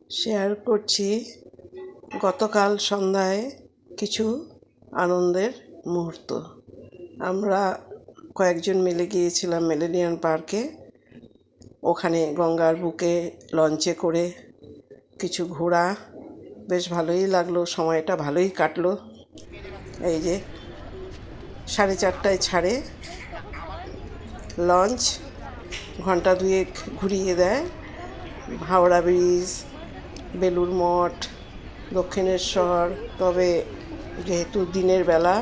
Share করছি গতকাল সন্ধ্যায় কিছু আনন্দের মুহূর্ত। আমরা কয়েকজন মিলে গিয়েছিলাম মিলেনিয়াম পার্কে। ওখানে গঙ্গার বুকে লঞ্চে করে কিছু ঘোরা, বেশ ভালোই লাগলো, সময়টা ভালোই কাটলো। এই যে 4:30টায় ছাড়ে লঞ্চ, ঘন্টা দুয়েক ঘুরিয়ে দেয় হাওড়া ব্রিজ, বেলুড় মঠ, দক্ষিণেশ্বর। তবে যেহেতু দিনের বেলা,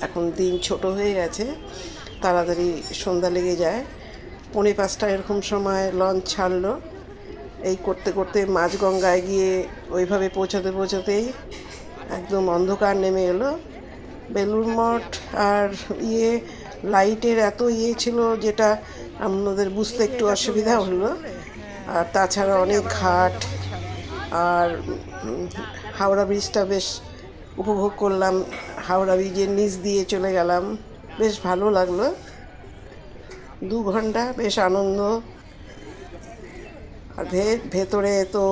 এখন দিন ছোট হয়ে গেছে, তাড়াতাড়ি সন্ধ্যা লেগে যায়। 4:45 এরকম সময় লঞ্চ ছাড়লো। এই করতে করতে মাঝগঙ্গায় গিয়ে ওইভাবে পৌঁছাতেই একদম অন্ধকার নেমে এলো। বেলুড় মঠ আর লাইটের এত ছিল, যেটা আমাদের বুঝতে একটু অসুবিধা হলো। আর তাছাড়া অনেক ঘাট, আর হাওড়া ব্রিজটা বেশ উপভোগ করলাম। হাওড়া ব্রিজের নিচ দিয়ে চলে গেলাম, বেশ ভালো লাগলো। 2 ঘন্টা বেশ আনন্দ। আর ভেতরে তো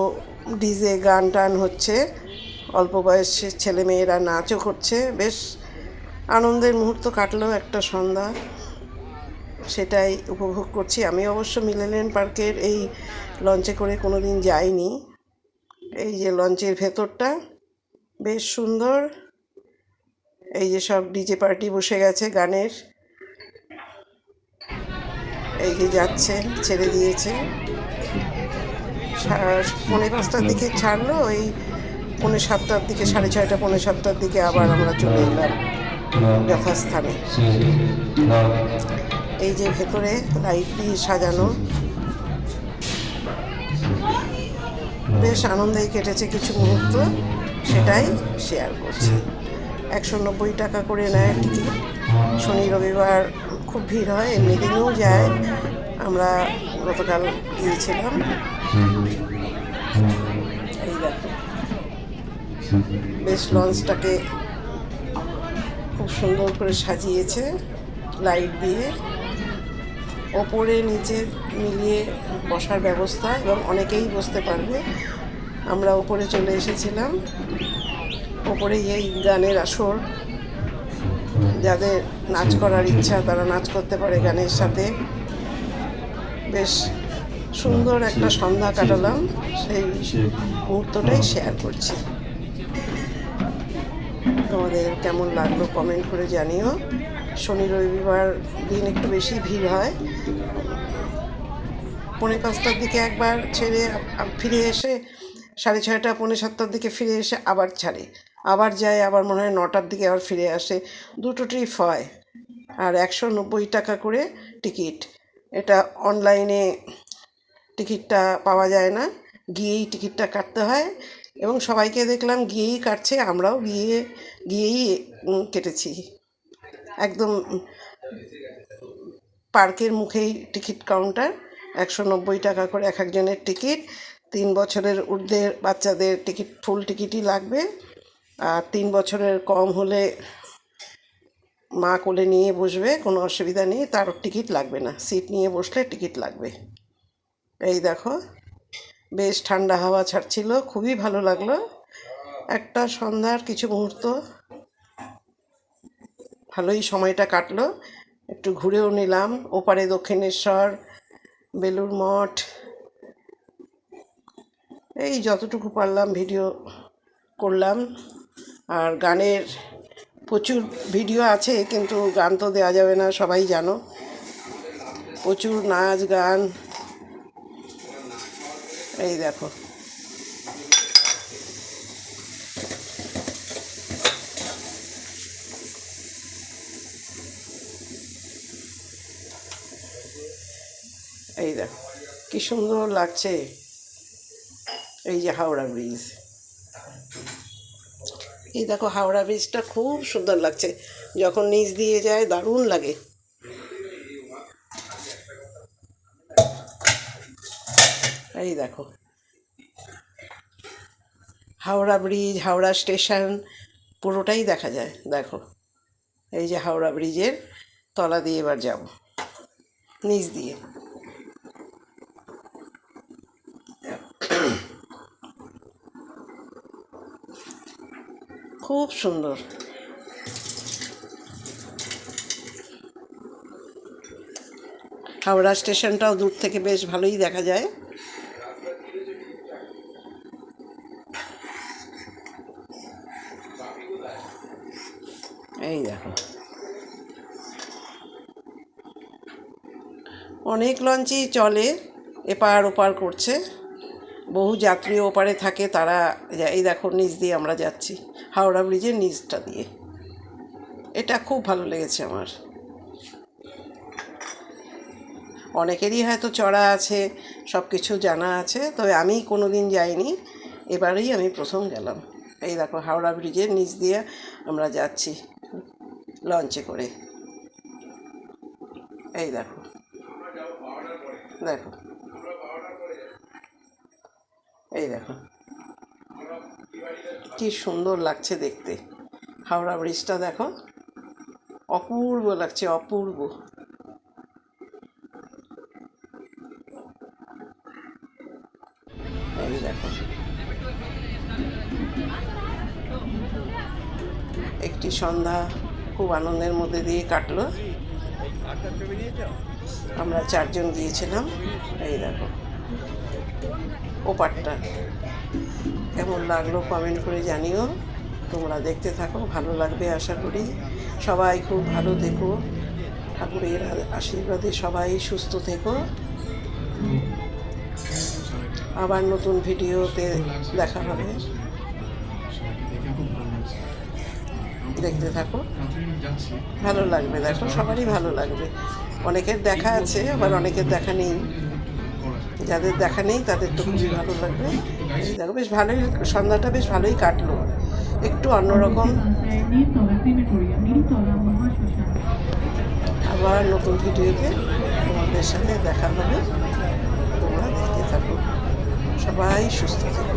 ডিজে গান টান হচ্ছে, অল্প বয়সের ছেলেমেয়েরা নাচও করছে, বেশ আনন্দের মুহূর্ত কাটলো একটা সন্ধ্যা। সেটাই উপভোগ করছি। আমি অবশ্য মিলেনিয়াম পার্কের এই লঞ্চে করে কোনো দিন যাইনি। এই যে লঞ্চের ভেতরটা বেশ সুন্দর। এই যে সব ডিজে পার্টি বসে গেছে গানের। এই যে যাচ্ছে, ছেড়ে দিয়েছে। 5:45টার দিকে ছাড়লো, ওই 6:45টার দিকে, 6:30, 6:45টার দিকে আবার আমরা চলে এলাম যথাস্থানে। এই যে ভেতরে লাইট দিয়ে সাজানো, বেশ আনন্দেই কেটেছে কিছু মুহূর্ত, সেটাই শেয়ার করছি। 190 টাকা করে নেয় টিকিট। শনি রবিবার খুব ভিড় হয়, এমনি দিনেও যায়। আমরা গতকাল গিয়েছিলাম। এই দেখো, বেশ লঞ্চটাকে খুব সুন্দর করে সাজিয়েছে লাইট দিয়ে। ওপরে নিচে মিলিয়ে বসার ব্যবস্থা, এবং অনেকেই বসতে পারবে। আমরা ওপরে চলে এসেছিলাম। ওপরে এই গানের আসর, যাদের নাচ করার ইচ্ছা তারা নাচ করতে পারে গানের সাথে। বেশ সুন্দর একটা সন্ধ্যা কাটালাম, সেই মুহূর্তটাই শেয়ার করছি। তোমাদের কেমন লাগলো কমেন্ট করে জানিও। শনি রবিবার দিন একটু বেশি ভিড় হয়। 5:45টার দিকে একবার ছেড়ে ফিরে এসে, 6:30, 6:45টার দিকে ফিরে এসে আবার ছাড়ে, আবার যায়, আবার মনে হয় 9টার দিকে আবার ফিরে আসে। 2টো ট্রিপ হয়। আর 190 টাকা করে টিকিট। এটা অনলাইনে টিকিটটা পাওয়া যায় না, গিয়েই টিকিটটা কাটতে হয়। এবং সবাইকে দেখলাম গিয়েই কাটছে, আমরাও গিয়েই কেটেছি। একদম পার্কের মুখেই টিকিট কাউন্টার। 190 টাকা করে এক একজনের টিকিট। 3 বছরের ঊর্ধ্বের বাচ্চাদের টিকিট, ফুল টিকিটই লাগবে। আর 3 বছরের কম হলে মা কোলে নিয়ে বসবে, কোনো অসুবিধা নেই, তার টিকিট লাগবে না, সিট নিয়ে বসলে টিকিট লাগবে। এই দেখো, বেশ ঠান্ডা হাওয়া ছাড়ছিল, খুবই ভালো লাগলো। একটা সন্ধ্যার কিছু মুহূর্ত ভালোই সময়টা কাটলো। একটু ঘুরেও নিলাম, ওপারে দক্ষিণেশ্বর, বেলুড় মঠ, এই যতটুকু পারলাম ভিডিও করলাম। আর গানের প্রচুর ভিডিও আছে, কিন্তু গান তো দেওয়া যাবে না, সবাই জানো। প্রচুর নাচ গান। এই দেখো, এই দেখো কি সুন্দর লাগছে। এই যে হাওড়া ব্রিজ, এই দেখো হাওড়া ব্রিজটা খুব সুন্দর লাগছে, যখন নিচ দিয়ে যায় দারুণ লাগে। এই দেখো হাওড়া ব্রিজ, হাওড়া স্টেশন পুরোটাই দেখা যায়। দেখো, এই যে হাওড়া ব্রিজের তলা দিয়ে এবার যাব, নিচ দিয়ে। খুব সুন্দর। হাওড়া স্টেশনটাও দূর থেকে বেশ ভালোই দেখা যায়। এই দেখো, অনেক লঞ্চই চলে, এপার ওপার করছে, বহু যাত্রী ওপারে থাকে, তারা এই দেখো নিচ দিয়ে আমরা যাচ্ছি, হাওড়া ব্রিজের নিচটা দিয়ে। এটা খুব ভালো লেগেছে আমার। অনেকেরই হয়তো চড়া আছে, সব কিছু জানা আছে, তবে আমি কোনো দিন যাইনি, এবারেই আমি প্রথম গেলাম। এই দেখো হাওড়া ব্রিজের নিচ দিয়ে আমরা যাচ্ছি লঞ্চে করে। এই দেখো, দেখো, এই দেখো কি সুন্দর লাগছে দেখতে। হাওড়া ব্রিজটা দেখো, অপূর্ব লাগছে, অপূর্ব। এই দেখো, একটি সন্ধ্যা খুব আনন্দের মধ্যে দিয়ে কাটলো। আমরা 4 জন গিয়েছিলাম। এই দেখো ওপারটা কেমন লাগলো কমেন্ট করে জানিও। তোমরা দেখতে থাকো, ভালো লাগবে আশা করি। সবাই খুব ভালো থেকো, ঠাকুরের আশীর্বাদে সবাই সুস্থ থেকো। আবার নতুন ভিডিওতে দেখা হবে, দেখতে থাকো, ভালো লাগবে। দেখো সবারই ভালো লাগবে, অনেকের দেখা আছে আবার অনেকের দেখা নেই, যাদের দেখা নেই তাদের তো খুবই ভালো লাগবে। দেখো বেশ ভালোই, সন্ধ্যাটা বেশ ভালোই কাটলো, একটু অন্যরকম। আবার নতুন ভিডিওতে তোমাদের সাথে দেখা হবে, তোমরা দেখতে থাকো, সবাই সুস্থ থাকো।